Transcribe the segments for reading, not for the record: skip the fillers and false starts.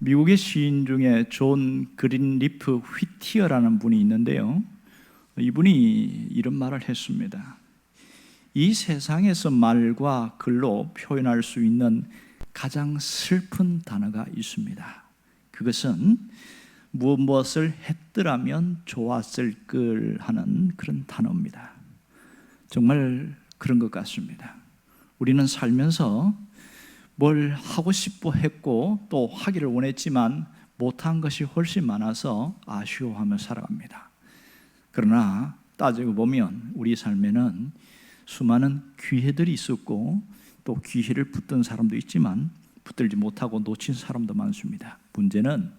미국의 시인 중에 존 그린리프 휘티어라는 분이 있는데요, 이분이 이런 말을 했습니다. 이 세상에서 말과 글로 표현할 수 있는 가장 슬픈 단어가 있습니다. 그것은 무엇을 했더라면 좋았을 걸 하는 그런 단어입니다. 정말 그런 것 같습니다. 우리는 살면서 뭘 하고 싶어 했고 또 하기를 원했지만 못한 것이 훨씬 많아서 아쉬워하며 살아갑니다. 그러나 따지고 보면 우리 삶에는 수많은 기회들이 있었고 또 기회를 붙든 사람도 있지만 붙들지 못하고 놓친 사람도 많습니다. 문제는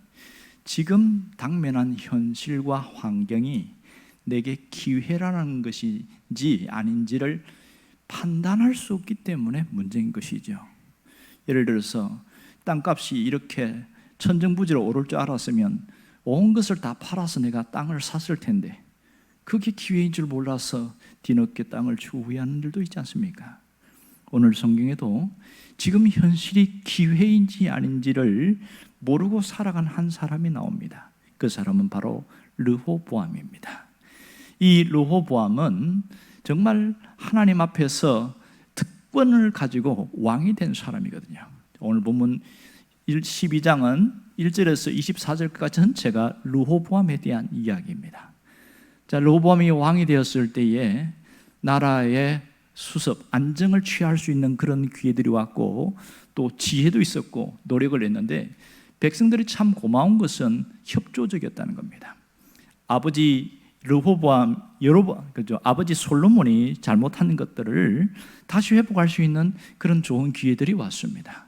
지금 당면한 현실과 환경이 내게 기회라는 것인지 아닌지를 판단할 수 없기 때문에 문제인 것이죠. 예를 들어서 땅값이 이렇게 천정부지로 오를 줄 알았으면 온 것을 다 팔아서 내가 땅을 샀을 텐데 그게 기회인 줄 몰라서 뒤늦게 땅을 추후회하는 일도 있지 않습니까? 오늘 성경에도 지금 현실이 기회인지 아닌지를 모르고 살아간 한 사람이 나옵니다. 그 사람은 바로 르호보암입니다. 이 르호보암은 정말 하나님 앞에서 특권을 가지고 왕이 된 사람이거든요. 오늘 본문 12장은 1절에서 24절까지 전체가 르호보암에 대한 이야기입니다. 자, 르호보암이 왕이 되었을 때에 나라의 수습, 안정을 취할 수 있는 그런 기회들이 왔고 또 지혜도 있었고 노력을 했는데 백성들이 참 고마운 것은 협조적이었다는 겁니다. 아버지 르호보암, 아버지 솔로몬이 잘못한 것들을 다시 회복할 수 있는 그런 좋은 기회들이 왔습니다.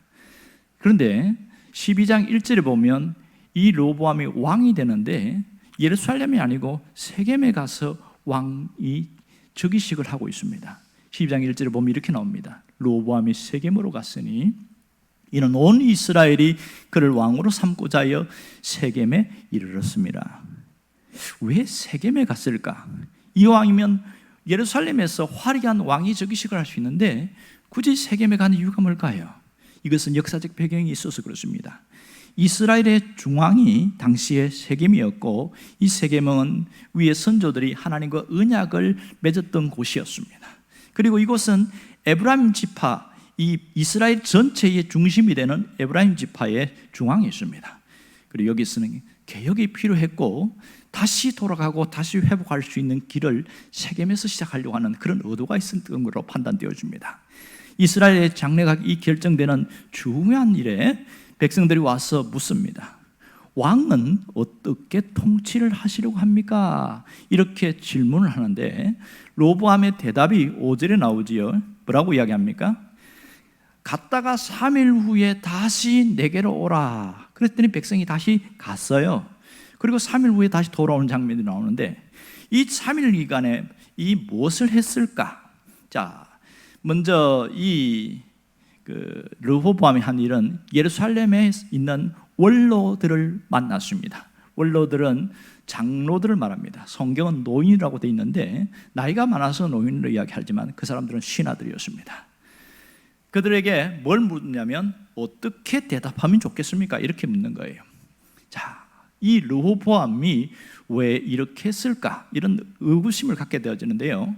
그런데 12장 1절에 보면 이 르호보암이 왕이 되는데 예루살렘이 아니고 세겜에 가서 왕이 즉위식을 하고 있습니다. 12장 1절에 보면 이렇게 나옵니다. 르호보암이 세겜으로 갔으니 이는 온 이스라엘이 그를 왕으로 삼고자 하여 세겜에 이르렀습니다. 왜 세겜에 갔을까? 이왕이면 예루살렘에서 화려한 왕이 즉위식을 할 수 있는데 굳이 세겜에 가는 이유가 뭘까요? 이것은 역사적 배경이 있어서 그렇습니다. 이스라엘의 중앙이 당시에 세겜이었고 이 세겜은 위에 선조들이 하나님과 언약을 맺었던 곳이었습니다. 그리고 이곳은 에브라임 지파, 이 이스라엘 전체의 중심이 되는 에브라임 지파의 중앙에 있습니다. 그리고 여기서는 개혁이 필요했고 다시 돌아가고 다시 회복할 수 있는 길을 세겜에서 시작하려고 하는 그런 의도가 있었던 것으로 판단되어집니다. 이스라엘의 장래가 이 결정되는 중요한 일에 백성들이 와서 묻습니다. 왕은 어떻게 통치를 하시려고 합니까? 이렇게 질문을 하는데 르호보암의 대답이 5절에 나오지요. 뭐라고 이야기합니까? 갔다가 3일 후에 다시 내게로 오라. 그랬더니 백성이 다시 갔어요. 그리고 3일 후에 다시 돌아오는 장면이 나오는데 이 3일 기간에 이 무엇을 했을까? 자, 먼저 이 르호보암이 한 일은 예루살렘에 있는 원로들을 만났습니다. 원로들은 장로들을 말합니다. 성경은 노인이라고 되어 있는데 나이가 많아서 노인으로 이야기하지만 그 사람들은 신하들이었습니다. 그들에게 뭘 묻냐면 어떻게 대답하면 좋겠습니까? 이렇게 묻는 거예요. 자, 이 르호보암이 왜 이렇게 했을까? 이런 의구심을 갖게 되어지는데요.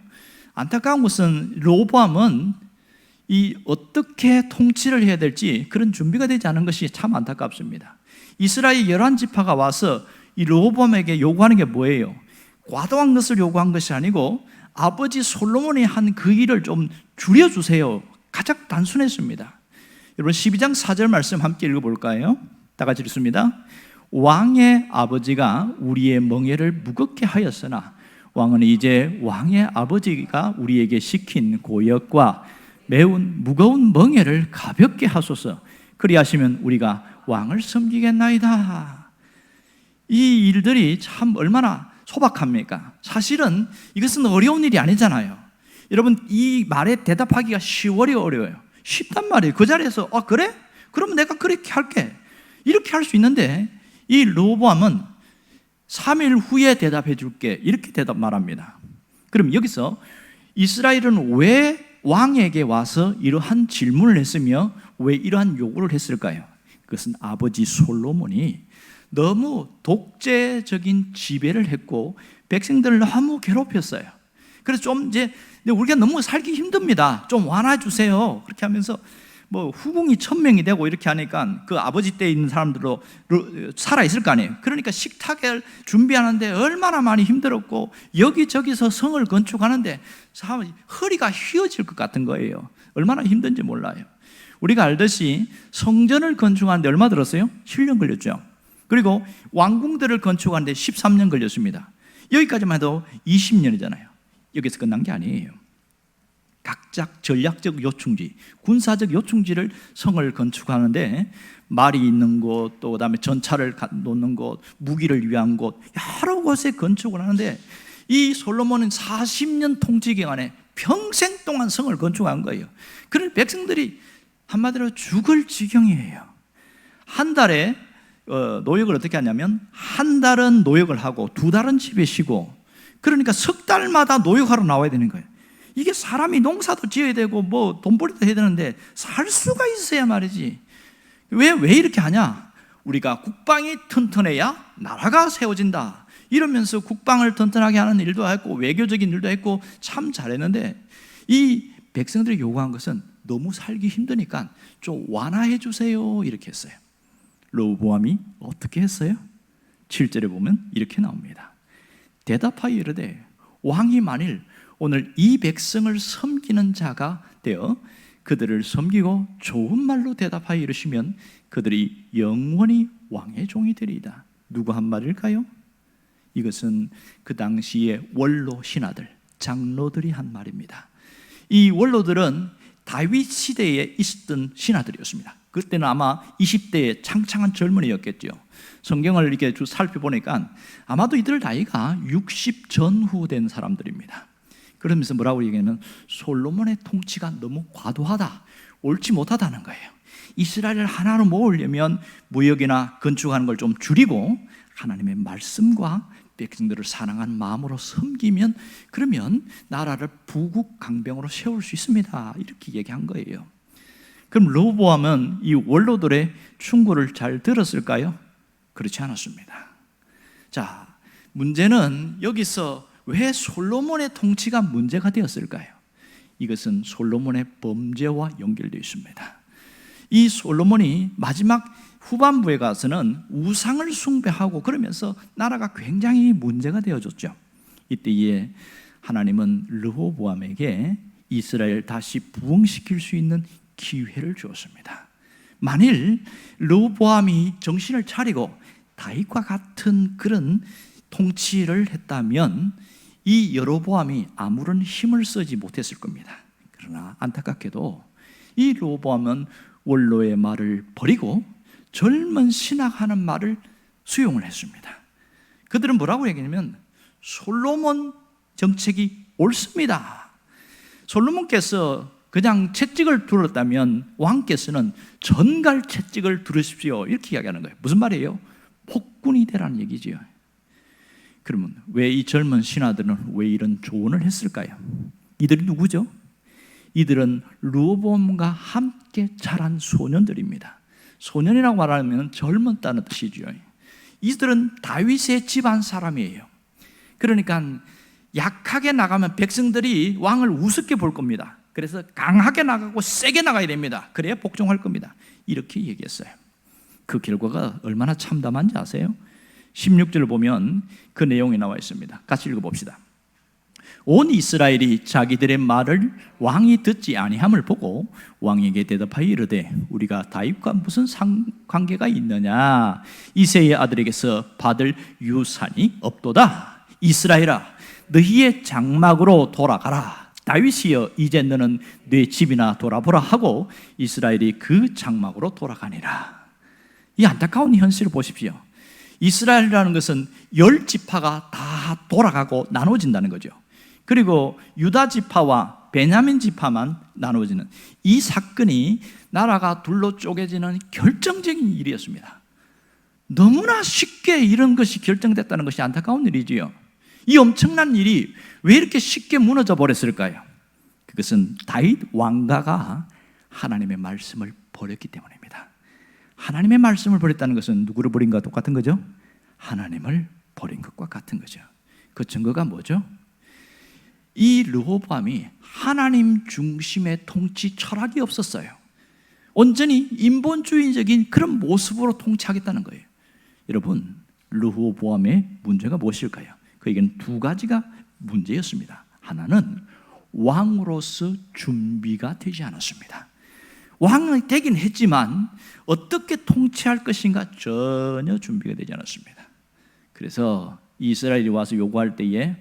안타까운 것은 르호보암은 이 어떻게 통치를 해야 될지 그런 준비가 되지 않은 것이 참 안타깝습니다. 이스라엘 11지파가 와서 이 르호보암에게 요구하는 게 뭐예요? 과도한 것을 요구한 것이 아니고 아버지 솔로몬이 한 그 일을 좀 줄여주세요. 가장 단순했습니다. 여러분 12장 4절 말씀 함께 읽어볼까요? 다 같이 읽습니다. 왕의 아버지가 우리의 멍에를 무겁게 하였으나 왕은 이제 왕의 아버지가 우리에게 시킨 고역과 매운 무거운 멍에를 가볍게 하소서. 그리하시면 우리가 왕을 섬기겠나이다. 이 일들이 참 얼마나 소박합니까? 사실은 이것은 어려운 일이 아니잖아요. 여러분 이 말에 대답하기가 어려워요. 쉽단 말이에요. 그 자리에서 그래? 그럼 내가 그렇게 할게. 이렇게 할 수 있는데 이 르호보암은 3일 후에 대답해 줄게. 이렇게 말합니다. 그럼 여기서 이스라엘은 왜 왕에게 와서 이러한 질문을 했으며 왜 이러한 요구를 했을까요? 그것은 아버지 솔로몬이 너무 독재적인 지배를 했고 백성들을 너무 괴롭혔어요. 그래서 좀 이제 우리가 너무 살기 힘듭니다. 좀 완화해 주세요. 그렇게 하면서 뭐 후궁이 1000명이 되고 이렇게 하니까 그 아버지 때 있는 사람들도 살아 있을 거 아니에요. 그러니까 식탁을 준비하는데 얼마나 많이 힘들었고 여기저기서 성을 건축하는데 허리가 휘어질 것 같은 거예요. 얼마나 힘든지 몰라요. 우리가 알듯이 성전을 건축하는데 얼마 들었어요? 7년 걸렸죠. 그리고 왕궁들을 건축하는데 13년 걸렸습니다. 여기까지만 해도 20년이잖아요. 여기서 끝난 게 아니에요. 각자 전략적 요충지, 군사적 요충지를 성을 건축하는데 말이 있는 곳, 또 그다음에 전차를 놓는 곳, 무기를 위한 곳, 여러 곳에 건축을 하는데 이 솔로몬은 40년 통치 기간에 평생 동안 성을 건축한 거예요. 그런 백성들이 한마디로 죽을 지경이에요. 한 달에 노역을 어떻게 하냐면 한 달은 노역을 하고 2달은 집에 쉬고, 그러니까 석 달마다 노역하러 나와야 되는 거예요. 이게 사람이 농사도 지어야 되고 뭐 돈벌이도 해야 되는데 살 수가 있어야 말이지. 왜 이렇게 하냐? 우리가 국방이 튼튼해야 나라가 세워진다 이러면서 국방을 튼튼하게 하는 일도 했고 외교적인 일도 했고 참 잘했는데, 이 백성들이 요구한 것은 너무 살기 힘드니까 좀 완화해 주세요 이렇게 했어요. 르호보암이 어떻게 했어요? 7절에 보면 이렇게 나옵니다. 대답하여 이르되 왕이 만일 오늘 이 백성을 섬기는 자가 되어 그들을 섬기고 좋은 말로 대답하여 이르시면 그들이 영원히 왕의 종이 되리이다. 누구 한 말일까요? 이것은 그 당시의 원로 신하들, 장로들이 한 말입니다. 이 원로들은 다윗 시대에 있었던 신하들이었습니다. 그때는 아마 20대의 창창한 젊은이였겠죠. 성경을 이렇게 쭉 살펴보니까 아마도 이들 나이가 60 전후 된 사람들입니다. 그러면서 뭐라고 얘기하면 솔로몬의 통치가 너무 과도하다, 옳지 못하다는 거예요. 이스라엘을 하나로 모으려면 무역이나 건축하는 걸 좀 줄이고 하나님의 말씀과 백성들을 사랑하는 마음으로 섬기면 그러면 나라를 부국강병으로 세울 수 있습니다. 이렇게 얘기한 거예요. 그럼 르호보암은 이 원로들의 충고를 잘 들었을까요? 그렇지 않았습니다. 자, 문제는 여기서 왜 솔로몬의 통치가 문제가 되었을까요? 이것은 솔로몬의 범죄와 연결되어 있습니다. 이 솔로몬이 마지막 후반부에 가서는 우상을 숭배하고 그러면서 나라가 굉장히 문제가 되어졌죠. 이때에 하나님은 르호보암에게 이스라엘 다시 부흥시킬 수 있는 기회를 주었습니다. 만일 르호보암이 정신을 차리고 다윗과 같은 그런 통치를 했다면 이 여로보암이 아무런 힘을 쓰지 못했을 겁니다. 그러나 안타깝게도 이 르호보암은 원로의 말을 버리고 젊은 신학하는 말을 수용을 했습니다. 그들은 뭐라고 얘기하냐면 솔로몬 정책이 옳습니다. 솔로몬께서 그냥 채찍을 들었다면 왕께서는 전갈 채찍을 들으십시오 이렇게 이야기하는 거예요. 무슨 말이에요? 폭군이 되라는 얘기지요. 그러면 왜 이 젊은 신하들은 왜 이런 조언을 했을까요? 이들이 누구죠? 이들은 르호보암과 함께 자란 소년들입니다. 소년이라고 말하면 젊었다는 뜻이죠. 이들은 다윗의 집안 사람이에요. 그러니까 약하게 나가면 백성들이 왕을 우습게 볼 겁니다. 그래서 강하게 나가고 세게 나가야 됩니다. 그래야 복종할 겁니다. 이렇게 얘기했어요. 그 결과가 얼마나 참담한지 아세요? 16절을 보면 그 내용이 나와 있습니다. 같이 읽어봅시다. 온 이스라엘이 자기들의 말을 왕이 듣지 아니함을 보고 왕에게 대답하여 이르되 우리가 다윗과 무슨 관계가 있느냐? 이새의 아들에게서 받을 유산이 없도다. 이스라엘아 너희의 장막으로 돌아가라. 다윗이여 이제 너는 네 집이나 돌아보라 하고 이스라엘이 그 장막으로 돌아가니라. 이 안타까운 현실을 보십시오. 이스라엘이라는 것은 10지파가 다 돌아가고 나눠진다는 거죠. 그리고 유다 지파와 베냐민 지파만 나눠지는 이 사건이 나라가 둘로 쪼개지는 결정적인 일이었습니다. 너무나 쉽게 이런 것이 결정됐다는 것이 안타까운 일이지요. 이 엄청난 일이 왜 이렇게 쉽게 무너져 버렸을까요? 그것은 다윗 왕가가 하나님의 말씀을 버렸기 때문입니다. 하나님의 말씀을 버렸다는 것은 누구를 버린 것과 똑같은 거죠? 하나님을 버린 것과 같은 거죠. 그 증거가 뭐죠? 이 르호보암이 하나님 중심의 통치 철학이 없었어요. 온전히 인본주의적인 그런 모습으로 통치하겠다는 거예요. 여러분, 르호보암의 문제가 무엇일까요? 그에게는 두 가지가 문제였습니다. 하나는 왕으로서 준비가 되지 않았습니다. 왕이 되긴 했지만 어떻게 통치할 것인가 전혀 준비가 되지 않았습니다. 그래서 이스라엘이 와서 요구할 때에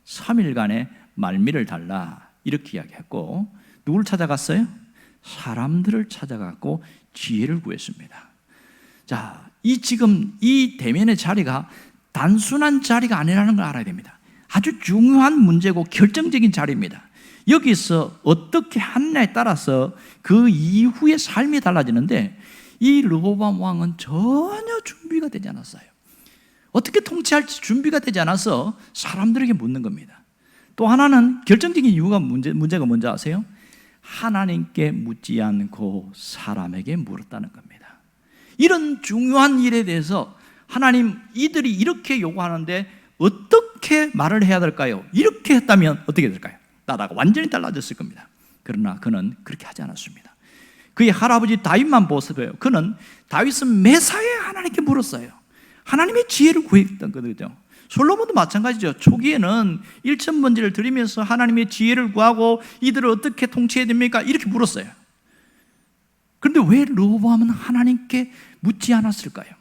3일간의 말미를 달라 이렇게 이야기했고, 누구를 찾아갔어요? 사람들을 찾아갔고 지혜를 구했습니다. 자, 지금 이 대면의 자리가 단순한 자리가 아니라는 걸 알아야 됩니다. 아주 중요한 문제고 결정적인 자리입니다. 여기서 어떻게 하느냐에 따라서 그 이후의 삶이 달라지는데, 이 르호보암 왕은 전혀 준비가 되지 않았어요. 어떻게 통치할지 준비가 되지 않아서 사람들에게 묻는 겁니다. 또 하나는 결정적인 이유가 문제가 뭔지 아세요? 하나님께 묻지 않고 사람에게 물었다는 겁니다. 이런 중요한 일에 대해서 하나님, 이들이 이렇게 요구하는데 어떻게 말을 해야 될까요? 이렇게 했다면 어떻게 될까요? 나라가 완전히 달라졌을 겁니다. 그러나 그는 그렇게 하지 않았습니다. 그의 할아버지 다윗만 보세요. 그는 다윗은 매사에 하나님께 물었어요. 하나님의 지혜를 구했던 거죠. 솔로몬도 마찬가지죠. 초기에는 일천번제를 드리면서 하나님의 지혜를 구하고 이들을 어떻게 통치해야 됩니까? 이렇게 물었어요. 그런데 왜 르호보암은 하나님께 묻지 않았을까요?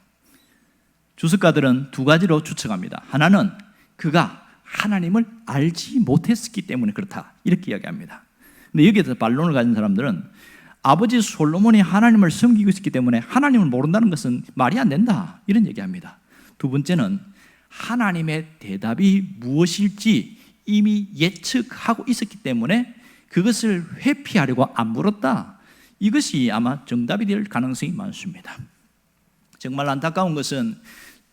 주석가들은 두 가지로 추측합니다. 하나는 그가 하나님을 알지 못했기 때문에 그렇다, 이렇게 이야기합니다. 근데 여기에서 반론을 가진 사람들은 아버지 솔로몬이 하나님을 섬기고 있었기 때문에 하나님을 모른다는 것은 말이 안 된다, 이런 얘기합니다. 두 번째는 하나님의 대답이 무엇일지 이미 예측하고 있었기 때문에 그것을 회피하려고 안 물었다, 이것이 아마 정답이 될 가능성이 많습니다. 정말 안타까운 것은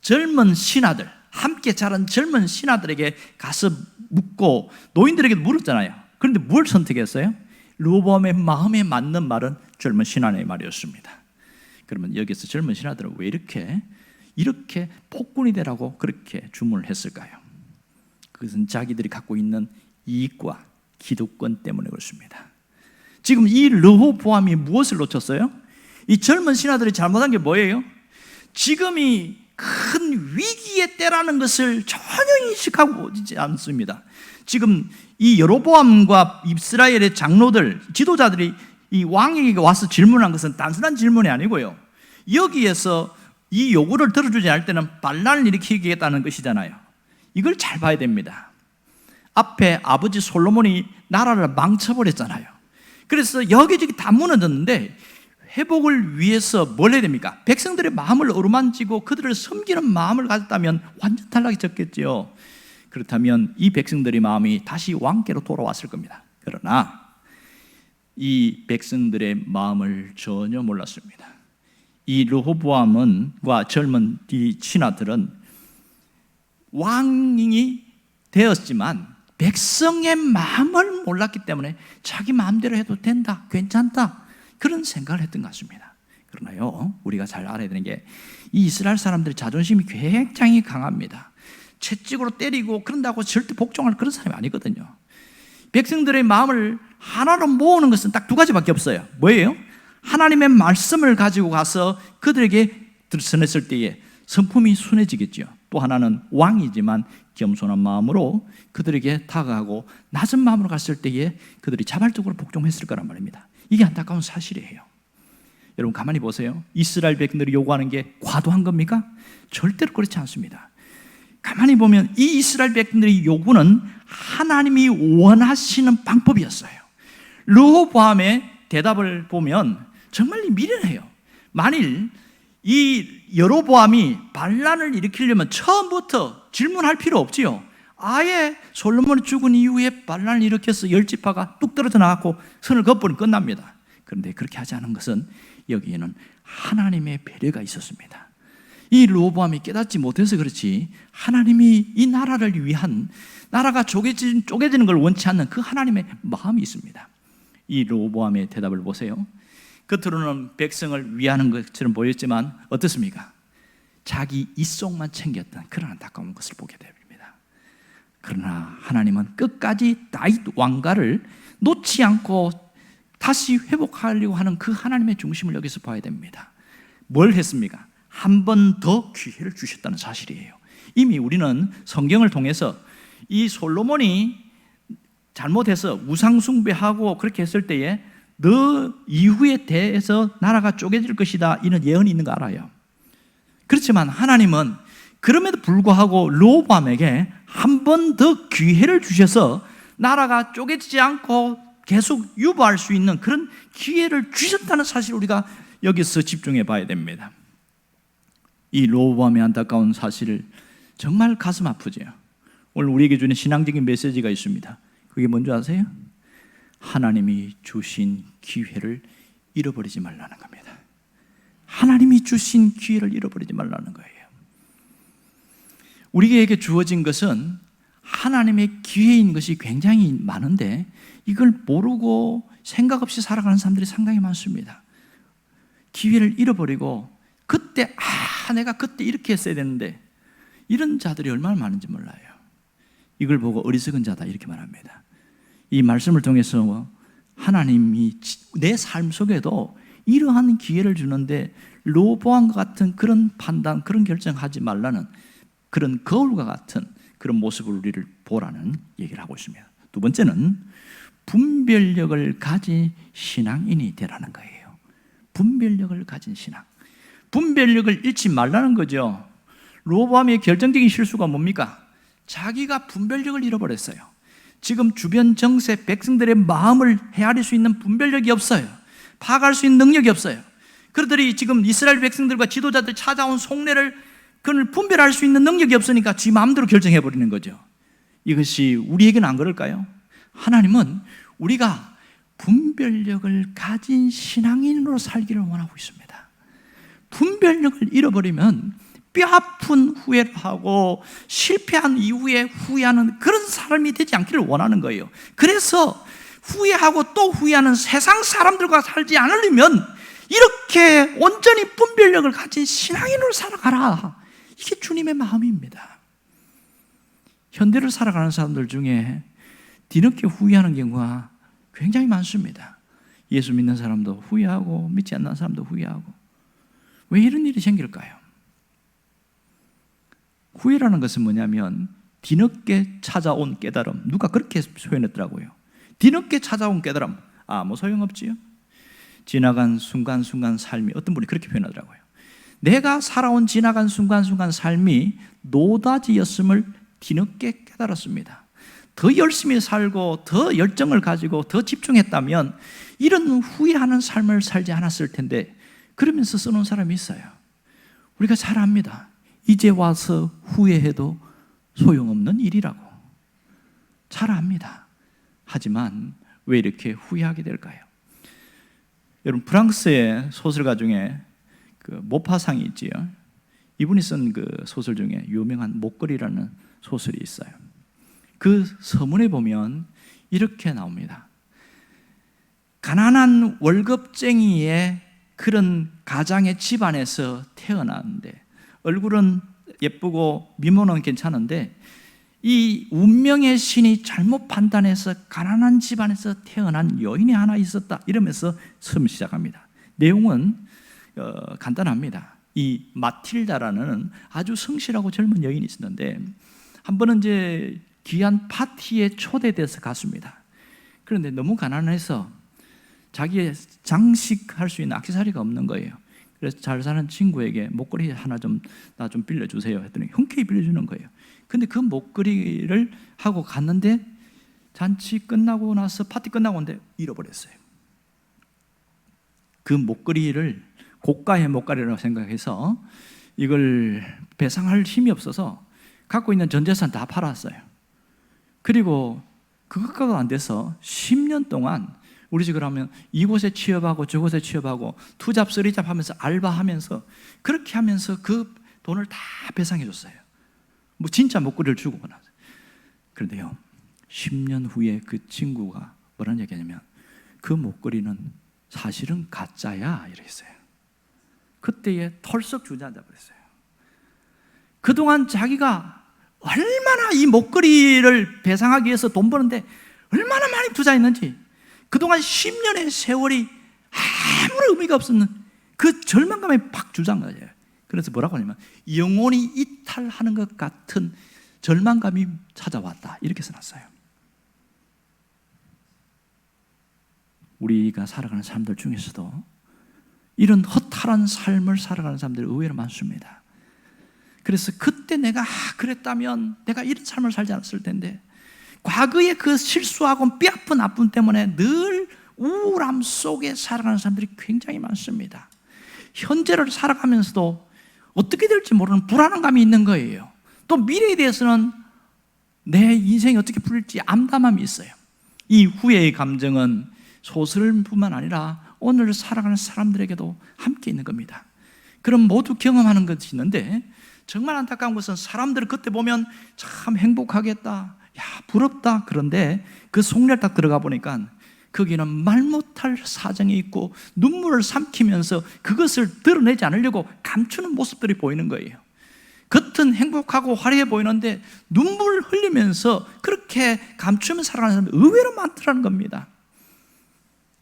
젊은 신하들, 함께 자란 젊은 신하들에게 가서 묻고 노인들에게 물었잖아요. 그런데 뭘 선택했어요? 르호보암의 마음에 맞는 말은 젊은 신하의 말이었습니다. 그러면 여기서 젊은 신하들은 왜 이렇게 폭군이 되라고 그렇게 주문을 했을까요? 그것은 자기들이 갖고 있는 이익과 기득권 때문에 그렇습니다. 지금 이 르호보암이 무엇을 놓쳤어요? 이 젊은 신하들이 잘못한 게 뭐예요? 지금이 큰 위기의 때라는 것을 전혀 인식하고 있지 않습니다. 지금 이 여로보암과 이스라엘의 장로들, 지도자들이 이 왕에게 와서 질문한 것은 단순한 질문이 아니고요, 여기에서 이 요구를 들어주지 않을 때는 반란을 일으키겠다는 것이잖아요. 이걸 잘 봐야 됩니다. 앞에 아버지 솔로몬이 나라를 망쳐버렸잖아요. 그래서 여기저기 다 무너졌는데 회복을 위해서 뭘 해야 됩니까? 백성들의 마음을 어루만지고 그들을 섬기는 마음을 가졌다면 완전 탈락이 졌겠죠. 그렇다면 이 백성들의 마음이 다시 왕께로 돌아왔을 겁니다. 그러나 이 백성들의 마음을 전혀 몰랐습니다. 이 르호보암과 젊은 이 신하들은 왕이 되었지만 백성의 마음을 몰랐기 때문에 자기 마음대로 해도 된다, 괜찮다, 그런 생각을 했던 것 같습니다. 그러나요, 우리가 잘 알아야 되는 게 이 이스라엘 사람들의 자존심이 굉장히 강합니다. 채찍으로 때리고 그런다고 절대 복종할 그런 사람이 아니거든요. 백성들의 마음을 하나로 모으는 것은 딱 두 가지밖에 없어요. 뭐예요? 하나님의 말씀을 가지고 가서 그들에게 전했을 때에 성품이 순해지겠죠. 또 하나는 왕이지만 겸손한 마음으로 그들에게 다가가고 낮은 마음으로 갔을 때에 그들이 자발적으로 복종했을 거란 말입니다. 이게 안타까운 사실이에요. 여러분 가만히 보세요. 이스라엘 백성들이 요구하는 게 과도한 겁니까? 절대로 그렇지 않습니다. 가만히 보면 이 이스라엘 백성들의 요구는 하나님이 원하시는 방법이었어요. 르호보암의 대답을 보면 정말 미련해요. 만일 이 여로보암이 반란을 일으키려면 처음부터 질문할 필요 없지요. 아예 솔로몬이 죽은 이후에 반란을 일으켜서 열 지파가 뚝 떨어져 나갔고 선을 그어버리면 끝납니다. 그런데 그렇게 하지 않은 것은 여기에는 하나님의 배려가 있었습니다. 이 르호보암이 깨닫지 못해서 그렇지 하나님이 이 나라를 위한, 나라가 쪼개지는 걸 원치 않는 그 하나님의 마음이 있습니다. 이 르호보암의 대답을 보세요. 겉으로는 백성을 위하는 것처럼 보였지만 어떻습니까? 자기 이속만 챙겼던 그런 안타까운 것을 보게 됩니다. 그러나 하나님은 끝까지 다윗 왕가를 놓지 않고 다시 회복하려고 하는 그 하나님의 중심을 여기서 봐야 됩니다. 뭘 했습니까? 한 번 더 기회를 주셨다는 사실이에요. 이미 우리는 성경을 통해서 이 솔로몬이 잘못해서 우상 숭배하고 그렇게 했을 때에 너 이후에 대해서 나라가 쪼개질 것이다, 이런 예언이 있는 거 알아요. 그렇지만 하나님은 그럼에도 불구하고 르호보암에게 한 번 더 기회를 주셔서 나라가 쪼개지지 않고 계속 유보할 수 있는 그런 기회를 주셨다는 사실을 우리가 여기서 집중해 봐야 됩니다. 이 르호보암의 안타까운 사실을 정말 가슴 아프죠. 오늘 우리에게 주는 신앙적인 메시지가 있습니다. 그게 뭔지 아세요? 하나님이 주신 기회를 잃어버리지 말라는 겁니다. 하나님이 주신 기회를 잃어버리지 말라는 거예요. 우리에게 주어진 것은 하나님의 기회인 것이 굉장히 많은데 이걸 모르고 생각 없이 살아가는 사람들이 상당히 많습니다. 기회를 잃어버리고 그때 내가 그때 이렇게 했어야 되는데, 이런 자들이 얼마나 많은지 몰라요. 이걸 보고 어리석은 자다 이렇게 말합니다. 이 말씀을 통해서 하나님이 내 삶 속에도 이러한 기회를 주는데 르호보암과 같은 그런 판단, 그런 결정하지 말라는 그런 거울과 같은 그런 모습을 우리를 보라는 얘기를 하고 있습니다. 두 번째는 분별력을 가진 신앙인이 되라는 거예요. 분별력을 가진 신앙. 분별력을 잃지 말라는 거죠. 르호보암의 결정적인 실수가 뭡니까? 자기가 분별력을 잃어버렸어요. 지금 주변 정세 백성들의 마음을 헤아릴 수 있는 분별력이 없어요. 파악할 수 있는 능력이 없어요. 그들이 지금 이스라엘 백성들과 지도자들 찾아온 속내를 그걸 분별할 수 있는 능력이 없으니까 지 마음대로 결정해버리는 거죠. 이것이 우리에게는 안 그럴까요? 하나님은 우리가 분별력을 가진 신앙인으로 살기를 원하고 있습니다. 분별력을 잃어버리면 뼈아픈 후회를 하고 실패한 이후에 후회하는 그런 사람이 되지 않기를 원하는 거예요. 그래서 후회하고 또 후회하는 세상 사람들과 살지 않으려면 이렇게 온전히 분별력을 가진 신앙인으로 살아가라. 이게 주님의 마음입니다. 현대를 살아가는 사람들 중에 뒤늦게 후회하는 경우가 굉장히 많습니다. 예수 믿는 사람도 후회하고 믿지 않는 사람도 후회하고. 왜 이런 일이 생길까요? 후회라는 것은 뭐냐면 뒤늦게 찾아온 깨달음. 누가 그렇게 표현했더라고요. 뒤늦게 찾아온 깨달음. 아무 소용없지요. 지나간 순간순간 삶이, 어떤 분이 그렇게 표현하더라고요. 내가 살아온 지나간 순간순간 삶이 노다지였음을 뒤늦게 깨달았습니다. 더 열심히 살고 더 열정을 가지고 더 집중했다면 이런 후회하는 삶을 살지 않았을 텐데, 그러면서 써놓은 사람이 있어요. 우리가 잘 압니다. 이제 와서 후회해도 소용없는 일이라고 잘 압니다. 하지만 왜 이렇게 후회하게 될까요? 여러분, 프랑스의 소설가 중에 그 모파상이 있지요. 이분이 쓴 그 소설 중에 유명한 목걸이라는 소설이 있어요. 그 서문에 보면 이렇게 나옵니다. 가난한 월급쟁이의 그런 가장의 집안에서 태어났는데 얼굴은 예쁘고 미모는 괜찮은데 이 운명의 신이 잘못 판단해서 가난한 집안에서 태어난 여인이 하나 있었다, 이러면서 처음 시작합니다. 내용은 간단합니다. 이 마틸다라는 아주 성실하고 젊은 여인이 있었는데 한 번은 이제 귀한 파티에 초대돼서 갔습니다. 그런데 너무 가난해서 자기의 장식할 수 있는 액세서리가 없는 거예요. 그래서 잘 사는 친구에게 목걸이 하나 나 좀 빌려주세요 했더니 흔쾌히 빌려주는 거예요. 근데 그 목걸이를 하고 갔는데 잔치 끝나고 나서 파티 끝나고 오는데 잃어버렸어요. 그 목걸이를 고가의 목걸이라고 생각해서 이걸 배상할 힘이 없어서 갖고 있는 전 재산 다 팔았어요. 그리고 그것과가 안 돼서 10년 동안 우리 식으로 하면 이곳에 취업하고 저곳에 취업하고 투잡 쓰리잡 하면서 알바하면서 그렇게 하면서 그 돈을 다 배상해 줬어요. 뭐 진짜 목걸이를 주고 나서. 그런데요, 10년 후에 그 친구가 뭐라는 얘기냐면 그 목걸이는 사실은 가짜야 이랬어요. 그때에 털썩 주저앉아 버렸어요. 그동안 자기가 얼마나 이 목걸이를 배상하기 위해서 돈 버는데 얼마나 많이 투자했는지, 그동안 10년의 세월이 아무런 의미가 없었는 그 절망감에 팍 주저앉아요. 그래서 뭐라고 하냐면 영혼이 이탈하는 것 같은 절망감이 찾아왔다, 이렇게 써놨어요. 우리가 살아가는 사람들 중에서도 이런 허탈한 삶을 살아가는 사람들이 의외로 많습니다. 그래서 그때 내가 그랬다면 내가 이런 삶을 살지 않았을 텐데, 과거의 그 실수하고 뼈아픈 아픔 때문에 늘 우울함 속에 살아가는 사람들이 굉장히 많습니다. 현재를 살아가면서도 어떻게 될지 모르는 불안감이 있는 거예요. 또 미래에 대해서는 내 인생이 어떻게 풀릴지 암담함이 있어요. 이 후회의 감정은 소설뿐만 아니라 오늘 살아가는 사람들에게도 함께 있는 겁니다. 그럼 모두 경험하는 것이 있는데, 정말 안타까운 것은 사람들을 그때 보면 참 행복하겠다, 야 부럽다, 그런데 그 속내를 딱 들어가 보니까 거기는 말 못할 사정이 있고 눈물을 삼키면서 그것을 드러내지 않으려고 감추는 모습들이 보이는 거예요. 겉은 행복하고 화려해 보이는데 눈물 흘리면서 그렇게 감추면서 살아가는 사람이 의외로 많더라는 겁니다.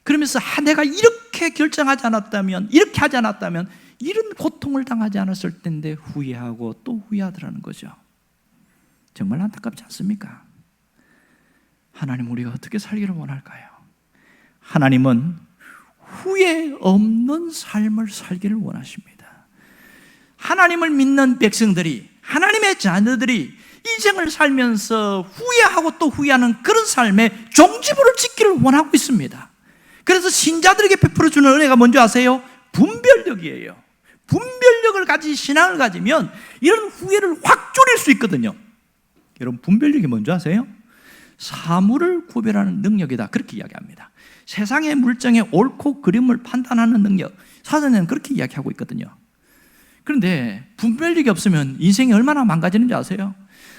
그러면서 내가 이렇게 결정하지 않았다면, 이렇게 하지 않았다면 이런 고통을 당하지 않았을 텐데 후회하고 또 후회하더라는 거죠. 정말 안타깝지 않습니까? 하나님, 우리가 어떻게 살기를 원할까요? 하나님은 후회 없는 삶을 살기를 원하십니다. 하나님을 믿는 백성들이, 하나님의 자녀들이 인생을 살면서 후회하고 또 후회하는 그런 삶의 종지부를 짓기를 원하고 있습니다. 그래서 신자들에게 베풀어주는 은혜가 뭔지 아세요? 분별력이에요. 분별력을 가진 신앙을 가지면 이런 후회를 확 줄일 수 있거든요. 여러분, 분별력이 뭔지 아세요? 사물을 구별하는 능력이다, 그렇게 이야기합니다. 세상의 물정의 옳고 그름을 판단하는 능력, 사전에는 그렇게 이야기하고 있거든요. 그런데 분별력이 없으면 인생이 얼마나 망가지는지 아세요?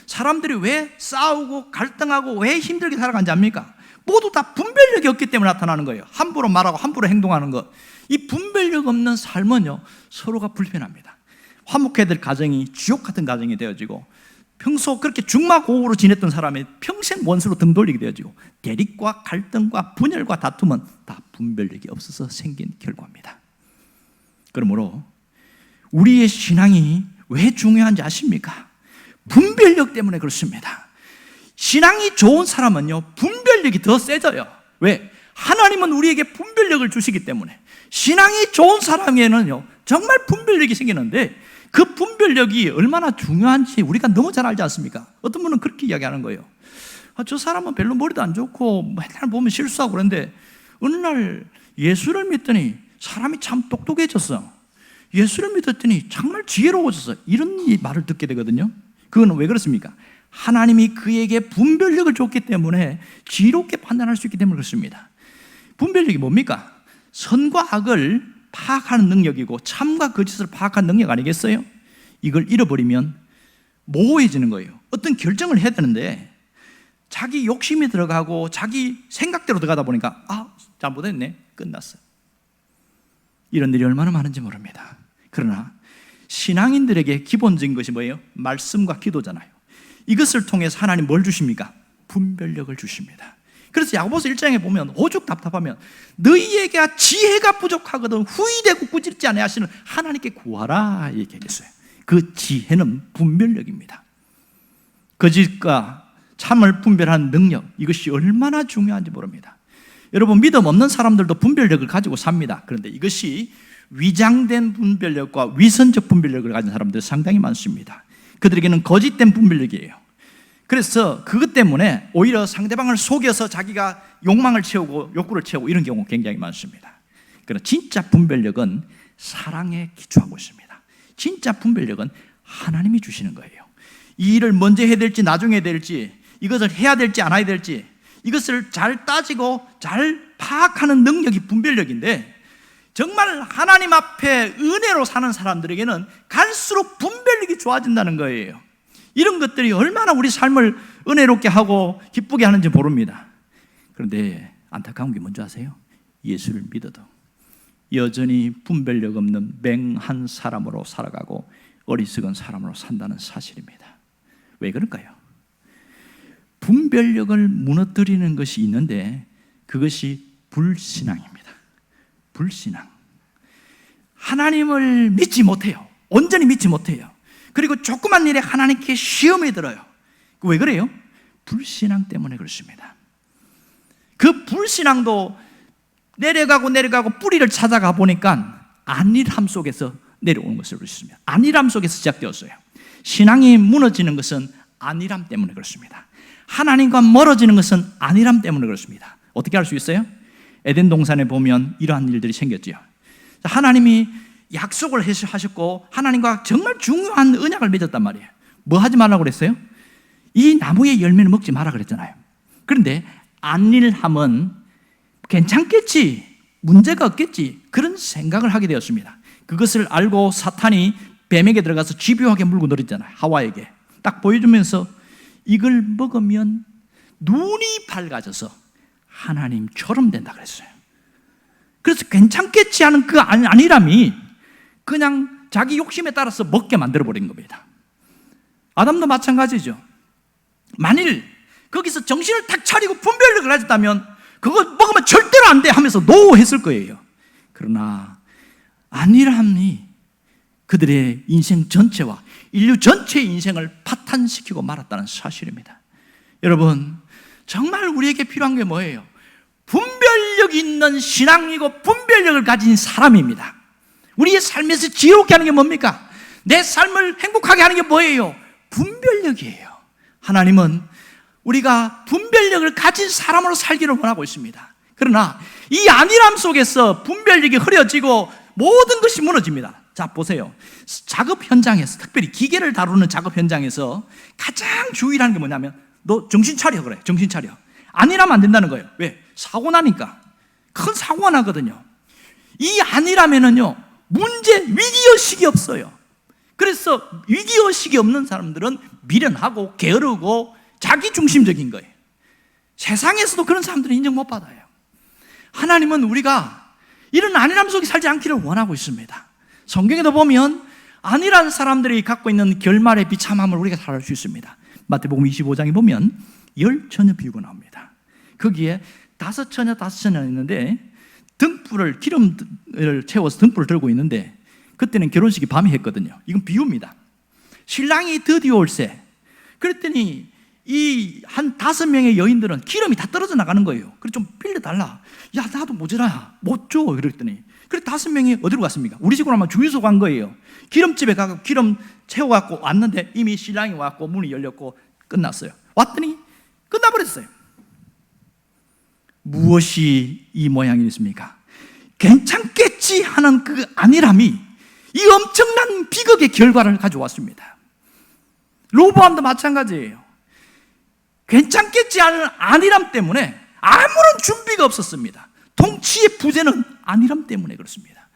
사람들이 왜 싸우고 갈등하고 왜 힘들게 살아가는지 압니까? 모두 다 분별력이 없기 때문에 나타나는 거예요. 함부로 말하고 함부로 행동하는 것. 이 분별력 없는 삶은요, 서로가 불편합니다. 화목해야 될 가정이 지옥 같은 가정이 되어지고, 평소 그렇게 중마고우로 지냈던 사람이 평생 원수로 등 돌리게 되어지고, 대립과 갈등과 분열과 다툼은 다 분별력이 없어서 생긴 결과입니다. 그러므로 우리의 신앙이 왜 중요한지 아십니까? 분별력 때문에 그렇습니다. 신앙이 좋은 사람은요, 분별력이 더 세져요. 왜? 하나님은 우리에게 분별력을 주시기 때문에. 신앙이 좋은 사람에는요, 정말 분별력이 생기는데, 그 분별력이 얼마나 중요한지 우리가 너무 잘 알지 않습니까? 어떤 분은 그렇게 이야기하는 거예요. 저 사람은 별로 머리도 안 좋고 맨날 보면 실수하고 그런데 어느 날 예수를 믿더니 사람이 참 똑똑해졌어. 예수를 믿었더니 정말 지혜로워졌어. 이런 말을 듣게 되거든요. 그건 왜 그렇습니까? 하나님이 그에게 분별력을 줬기 때문에 지혜롭게 판단할 수 있기 때문에 그렇습니다. 분별력이 뭡니까? 선과 악을 파악하는 능력이고 참과 거짓을 파악하는 능력 아니겠어요? 이걸 잃어버리면 모호해지는 거예요. 어떤 결정을 해야 되는데 자기 욕심이 들어가고 자기 생각대로 들어가다 보니까 잘못했네, 끝났어. 이런 일이 얼마나 많은지 모릅니다. 그러나 신앙인들에게 기본적인 것이 뭐예요? 말씀과 기도잖아요. 이것을 통해서 하나님 뭘 주십니까? 분별력을 주십니다. 그래서 야고보서 1장에 보면 오죽 답답하면 너희에게 지혜가 부족하거든 후이되고 꾸짖지 않아야 하시는 하나님께 구하라 얘기했어요. 그 지혜는 분별력입니다. 거짓과 참을 분별하는 능력, 이것이 얼마나 중요한지 모릅니다. 여러분, 믿음 없는 사람들도 분별력을 가지고 삽니다. 그런데 이것이 위장된 분별력과 위선적 분별력을 가진 사람들이 상당히 많습니다. 그들에게는 거짓된 분별력이에요. 그래서 그것 때문에 오히려 상대방을 속여서 자기가 욕망을 채우고 욕구를 채우고 이런 경우 굉장히 많습니다. 그러나 진짜 분별력은 사랑에 기초하고 있습니다. 진짜 분별력은 하나님이 주시는 거예요. 이 일을 먼저 해야 될지 나중에 해야 될지, 이것을 해야 될지 안 해야 될지, 이것을 잘 따지고 잘 파악하는 능력이 분별력인데, 정말 하나님 앞에 은혜로 사는 사람들에게는 갈수록 분별력이 좋아진다는 거예요. 이런 것들이 얼마나 우리 삶을 은혜롭게 하고 기쁘게 하는지 모릅니다. 그런데 안타까운 게 뭔지 아세요? 예수를 믿어도 여전히 분별력 없는 맹한 사람으로 살아가고 어리석은 사람으로 산다는 사실입니다. 왜 그럴까요? 분별력을 무너뜨리는 것이 있는데 그것이 불신앙입니다. 불신앙. 하나님을 믿지 못해요. 온전히 믿지 못해요. 그리고 조그만 일에 하나님께 시험에 들어요. 왜 그래요? 불신앙 때문에 그렇습니다. 그 불신앙도 내려가고 뿌리를 찾아가 보니까 안일함 속에서 내려오는 것을 그렇습니다. 안일함 속에서 시작되었어요. 신앙이 무너지는 것은 안일함 때문에 그렇습니다. 하나님과 멀어지는 것은 안일함 때문에 그렇습니다. 어떻게 할 수 있어요? 에덴 동산에 보면 이러한 일들이 생겼죠. 하나님이 약속을 하셨고 하나님과 정말 중요한 언약을 맺었단 말이에요. 뭐 하지 말라고 그랬어요? 이 나무의 열매는 먹지 마라 그랬잖아요. 그런데 안일함은 괜찮겠지, 문제가 없겠지, 그런 생각을 하게 되었습니다. 그것을 알고 사탄이 뱀에게 들어가서 집요하게 물고 늘었잖아요. 하와에게 딱 보여주면서 이걸 먹으면 눈이 밝아져서 하나님처럼 된다 그랬어요. 그래서 괜찮겠지 하는 그 안일함이 그냥 자기 욕심에 따라서 먹게 만들어버린 겁니다. 아담도 마찬가지죠. 만일 거기서 정신을 탁 차리고 분별력을 가졌다면 그거 먹으면 절대로 안 돼 하면서 노 했을 거예요. 그러나 안일함이 그들의 인생 전체와 인류 전체의 인생을 파탄시키고 말았다는 사실입니다. 여러분, 정말 우리에게 필요한 게 뭐예요? 분별력 있는 신앙이고 분별력을 가진 사람입니다. 우리의 삶에서 지혜롭게 하는 게 뭡니까? 내 삶을 행복하게 하는 게 뭐예요? 분별력이에요. 하나님은 우리가 분별력을 가진 사람으로 살기를 원하고 있습니다. 그러나 이 안일함 속에서 분별력이 흐려지고 모든 것이 무너집니다. 자, 보세요. 작업 현장에서, 특별히 기계를 다루는 작업 현장에서 가장 주의라는 게 뭐냐면 너 정신 차려 그래. 정신 차려. 안일하면 안 된다는 거예요. 왜? 사고 나니까. 큰 사고가 나거든요. 이 안일함에는요, 위기의식이 없어요. 그래서 위기의식이 없는 사람들은 미련하고 게으르고 자기중심적인 거예요. 세상에서도 그런 사람들은 인정 못 받아요. 하나님은 우리가 이런 안일함 속에 살지 않기를 원하고 있습니다. 성경에도 보면 안일한 사람들이 갖고 있는 결말의 비참함을 우리가 잘 알 수 있습니다. 마태복음 25장에 보면 10처녀 비유가 나옵니다. 거기에 5처녀 있는데 등불을, 기름을 채워서 등불을 들고 있는데 그때는 결혼식이 밤에 했거든요. 이건 비유입니다. 신랑이 드디어 올세. 그랬더니 이 한 5명의 여인들은 기름이 다 떨어져 나가는 거예요. 그래서 좀 빌려달라. 야, 나도 모자라. 못 줘. 그랬더니. 그래 5명이 어디로 갔습니까? 우리 집으로 아마 주유소 간 거예요. 기름집에 가서 기름 채워갖고 왔는데 이미 신랑이 왔고 문이 열렸고 끝났어요. 왔더니 끝나버렸어요. 무엇이 이 모양이었습니까? 괜찮겠지 하는 그 안일함이 이 엄청난 비극의 결과를 가져왔습니다. 로보암도 마찬가지예요. 괜찮겠지 하는 안일함 때문에 아무런 준비가 없었습니다. 통치의 부재는 안일함 때문에 그렇습니다.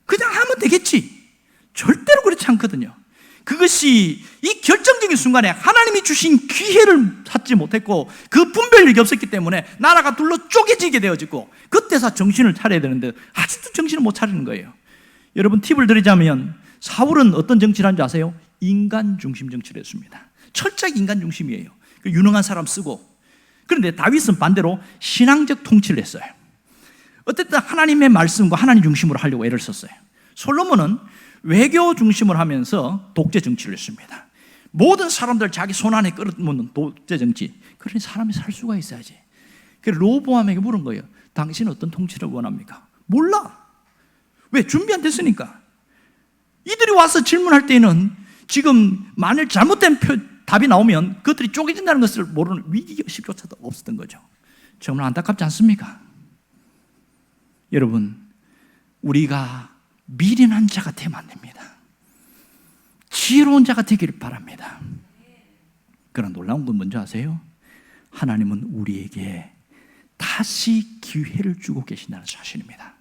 그냥 하면 되겠지. 절대로 그렇지 않거든요. 그것이 이 결정적인 순간에 하나님이 주신 기회를 찾지 못했고 그 분별력이 없었기 때문에 나라가 둘로 쪼개지게 되어지고 그때서 정신을 차려야 되는데 아직도 정신을 못 차리는 거예요. 여러분, 팁을 드리자면 사울은 어떤 정치를 한지 아세요? 인간 중심 정치를 했습니다. 철저히 인간 중심이에요. 유능한 사람 쓰고. 그런데 다윗은 반대로 신앙적 통치를 했어요. 어쨌든 하나님의 말씀과 하나님 중심으로 하려고 애를 썼어요. 솔로몬은 외교 중심을 하면서 독재 정치를 했습니다. 모든 사람들 자기 손안에 끌어모는 독재 정치. 그러니 사람이 살 수가 있어야지. 그래서 로보암에게 물은 거예요. 당신은 어떤 통치를 원합니까? 몰라. 왜? 준비 안 됐으니까. 이들이 와서 질문할 때는 지금 만일 잘못된 답이 나오면 그것들이 쪼개진다는 것을 모르는 위기의식조차도 없었던 거죠. 정말 안타깝지 않습니까? 여러분, 우리가 미련한 자가 되면 안 됩니다. 지혜로운 자가 되기를 바랍니다. 그러나 놀라운 건 뭔지 아세요? 하나님은 우리에게 다시 기회를 주고 계신다는 사실입니다.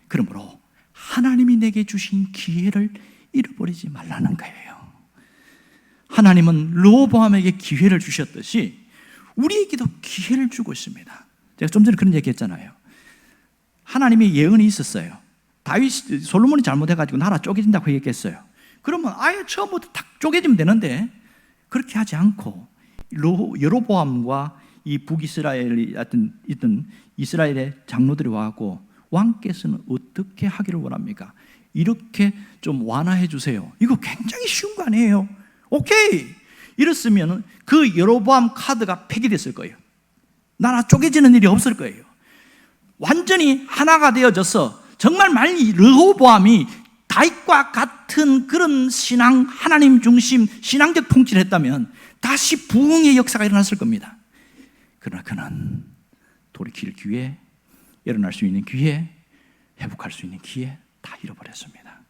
그러므로 하나님이 내게 주신 기회를 잃어버리지 말라는 거예요. 하나님은 르호보암에게 기회를 주셨듯이 우리에게도 기회를 주고 있습니다. 제가 좀 전에 그런 얘기 했잖아요. 하나님의 예언이 있었어요. 솔로몬이 잘못해가지고 나라 쪼개진다고 얘기했어요. 그러면 아예 처음부터 탁 쪼개지면 되는데 그렇게 하지 않고 여로보암과 이 북이스라엘이 있던 이스라엘의 장로들이 와고 왕께서는 어떻게 하기를 원합니까? 이렇게 좀 완화해 주세요. 이거 굉장히 쉬운 거 아니에요? 오케이. 이랬으면 그 여로보암 카드가 폐기됐을 거예요. 나라 쪼개지는 일이 없을 거예요. 완전히 하나가 되어져서 정말 만일 르호보암이 다윗과 같은 그런 신앙, 하나님 중심 신앙적 통치를 했다면 다시 부흥의 역사가 일어났을 겁니다. 그러나 그는 돌이킬 기회, 일어날 수 있는 기회, 회복할 수 있는 기회 다 잃어버렸습니다.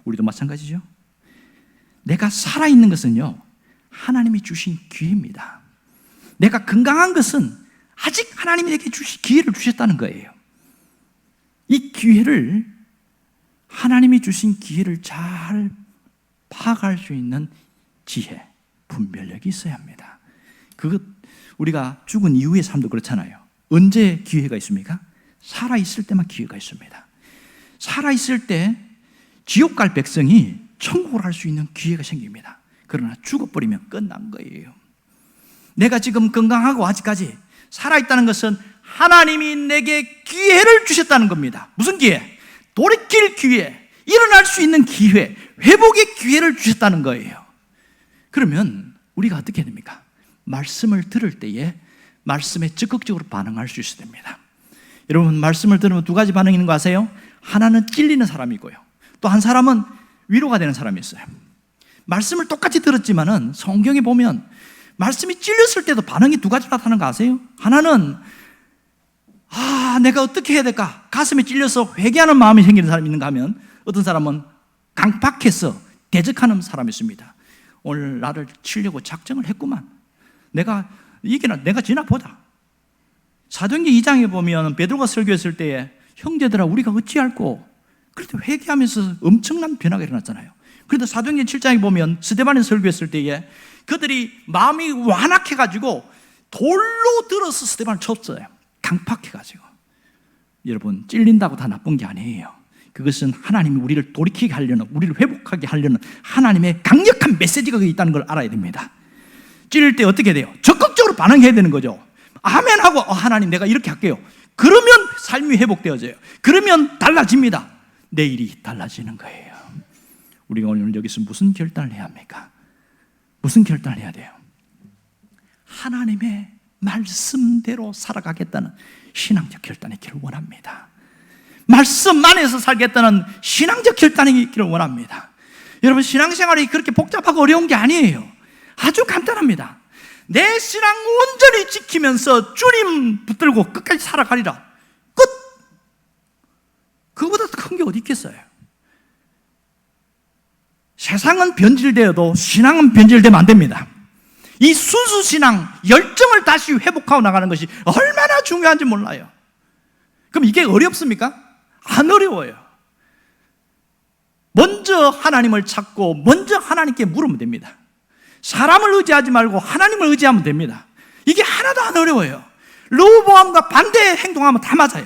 우리도 마찬가지죠. 내가 살아있는 것은요, 하나님이 주신 기회입니다. 내가 건강한 것은 아직 하나님이 내게 기회를 주셨다는 거예요. 이 기회를, 하나님이 주신 기회를 잘 파악할 수 있는 지혜, 분별력이 있어야 합니다. 그것 우리가 죽은 이후의 삶도 그렇잖아요. 언제 기회가 있습니까? 살아있을 때만 기회가 있습니다. 살아있을 때 지옥 갈 백성이 천국을 할 수 있는 기회가 생깁니다. 그러나 죽어버리면 끝난 거예요. 내가 지금 건강하고 아직까지 살아있다는 것은 하나님이 내게 기회를 주셨다는 겁니다. 무슨 기회? 돌이킬 기회, 일어날 수 있는 기회, 회복의 기회를 주셨다는 거예요. 그러면 우리가 어떻게 해야 됩니까? 말씀을 들을 때에 말씀에 적극적으로 반응할 수 있어야 됩니다. 여러분, 말씀을 들으면 두 가지 반응이 있는 거 아세요? 하나는 찔리는 사람이고요, 또 한 사람은 위로가 되는 사람이 있어요. 말씀을 똑같이 들었지만은 성경에 보면 말씀이 찔렸을 때도 반응이 두 가지 나타나는 거 아세요? 하나는 내가 어떻게 해야 될까? 가슴에 찔려서 회개하는 마음이 생기는 사람이 있는가 하면, 어떤 사람은 강팍해서 대적하는 사람이 있습니다. 오늘 나를 치려고 작정을 했구만. 내가 지나보자. 사도행전 2장에 보면 베드로가 설교했을 때에 형제들아 우리가 어찌할꼬? 그래도 회개하면서 엄청난 변화가 일어났잖아요. 그런데 사도행전 7장에 보면 스데반이 설교했을 때에 그들이 마음이 완악해가지고 돌로 들어서 스데반을 쳤어요. 강팍해가지고. 여러분, 찔린다고 다 나쁜 게 아니에요. 그것은 하나님이 우리를 돌이키게 하려는, 우리를 회복하게 하려는 하나님의 강력한 메시지가 있다는 걸 알아야 됩니다. 찔릴 때 어떻게 돼요? 적극적으로 반응해야 되는 거죠. 아멘 하고 하나님 내가 이렇게 할게요. 그러면 삶이 회복되어져요. 그러면 달라집니다. 내일이 달라지는 거예요. 우리가 오늘 여기서 무슨 결단을 해야 합니까? 무슨 결단을 해야 돼요? 하나님의 말씀대로 살아가겠다는 신앙적 결단이 있기를 원합니다. 말씀 안에서 살겠다는 신앙적 결단이 있기를 원합니다. 여러분, 신앙생활이 그렇게 복잡하고 어려운 게 아니에요. 아주 간단합니다. 내 신앙 온전히 지키면서 주님 붙들고 끝까지 살아가리라. 끝! 그거보다 더 큰 게 어디 있겠어요? 세상은 변질되어도 신앙은 변질되면 안 됩니다. 이 순수 신앙, 열정을 다시 회복하고 나가는 것이 얼마나 중요한지 몰라요. 그럼 이게 어렵습니까? 안 어려워요. 먼저 하나님을 찾고 먼저 하나님께 물으면 됩니다. 사람을 의지하지 말고 하나님을 의지하면 됩니다. 이게 하나도 안 어려워요. 르호보암과 반대 행동하면 다 맞아요.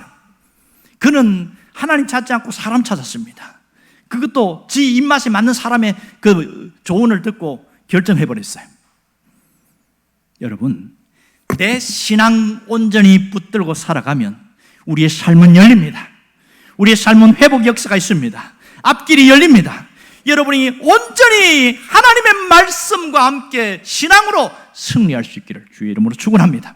그는 하나님 찾지 않고 사람 찾았습니다. 그것도 지 입맛에 맞는 사람의 그 조언을 듣고 결정해버렸어요. 여러분, 내 신앙 온전히 붙들고 살아가면 우리의 삶은 열립니다. 우리의 삶은 회복 역사가 있습니다. 앞길이 열립니다. 여러분이 온전히 하나님의 말씀과 함께 신앙으로 승리할 수 있기를 주의 이름으로 축원합니다.